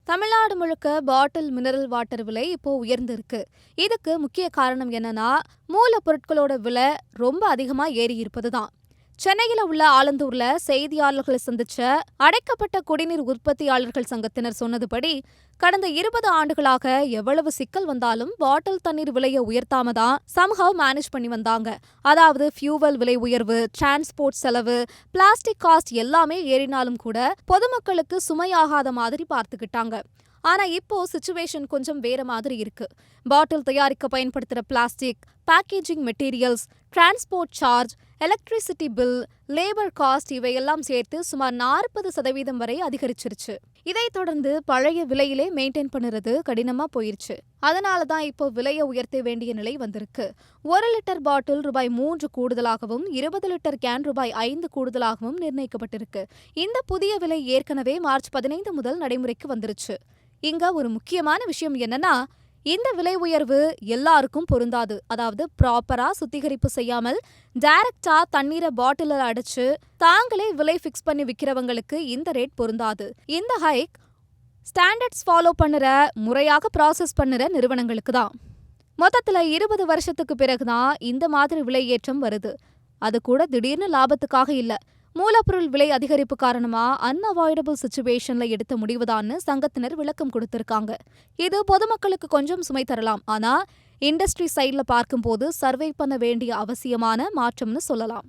தமிழ்நாடு முழுக்க பாட்டில் mineral water விலை இப்போ உயர்ந்திருக்கு. இதுக்கு முக்கிய காரணம் என்னன்னா, மூலப்பொருட்களோட விலை ரொம்ப அதிகமா ஏறி இருப்பதுதான். சென்னையில உள்ள ஆலந்தூர்ல செய்தியாளர்களை சந்திச்ச அடைக்கப்பட்ட குடிநீர் உற்பத்தியாளர்கள் சங்கத்தினர் சொன்னதுபடி, கடந்த 20 ஆண்டுகளாக எவ்வளவு சிக்கல் வந்தாலும் பாட்டில் தண்ணீர் விலையை உயர்த்தாம தான் சம்ஹவ் மேனேஜ் பண்ணி வந்தாங்க. அதாவது ஃபியூவல் விலை உயர்வு, டிரான்ஸ்போர்ட் செலவு, பிளாஸ்டிக் காஸ்ட் எல்லாமே ஏறினாலும் கூட பொதுமக்களுக்கு சுமையாகாத மாதிரி பார்த்துக்கிட்டாங்க. ஆனா இப்போ சிச்சுவேஷன் கொஞ்சம் வேற மாதிரி இருக்கு. பாட்டில் தயாரிக்க பயன்படுத்துற plastic, packaging materials, transport charge, electricity bill, labour cost இவையெல்லாம் சேர்த்து சுமார் 40% வரை அதிகரிச்சிருச்சு. இதைத் தொடர்ந்து பழைய விலையிலே மெயின்டைன் பண்ணுறது கடினமா போயிருச்சு. அதனால தான் இப்போ விலையை உயர்த்த வேண்டிய நிலை வந்திருக்கு. 1 லிட்டர் பாட்டில் ரூபாய் 3 கூடுதலாகவும் 20 லிட்டர் கேன் ரூபாய் 5 கூடுதலாகவும் நிர்ணயிக்கப்பட்டிருக்கு. இந்த புதிய விலை ஏற்கனவே மார்ச் 15 முதல் நடைமுறைக்கு வந்துருச்சு. இங்க ஒரு முக்கியமான விஷயம் என்னன்னா, இந்த விலை உயர்வு எல்லாருக்கும் பொருந்தாது. அதாவது ப்ராப்பரா சுத்திகரிப்பு செய்யாமல் டைரக்டா தண்ணீரை பாட்டிலில் அடைச்சு தாங்களே விலை ஃபிக்ஸ் பண்ணி விற்கிறவங்களுக்கு இந்த ரேட் பொருந்தாது. இந்த ஹைக் ஸ்டாண்டர்ட்ஸ் ஃபாலோ பண்ணுற, முறையாக ப்ராசஸ் பண்ணுற நிறுவனங்களுக்கு தான். மொத்தத்தில் 20 வருஷத்துக்கு பிறகுதான் இந்த மாதிரி விலை ஏற்றம் வருது. அது கூட திடீர்னு லாபத்துக்காக இல்ல. மூலப்பொருள் விலை அதிகரிப்பு காரணமா அன்அவாய்டபிள் சிச்சுவேஷன்ல எடுத்த முடிவுதான்னு சங்கத்தினர் விளக்கம் கொடுத்திருக்காங்க. இது பொதுமக்களுக்கு கொஞ்சம் சுமை தரலாம். ஆனா இண்டஸ்ட்ரி சைட்ல பார்க்கும்போது சர்வை பண்ண வேண்டிய அவசியமான மாற்றம்னு சொல்லலாம்.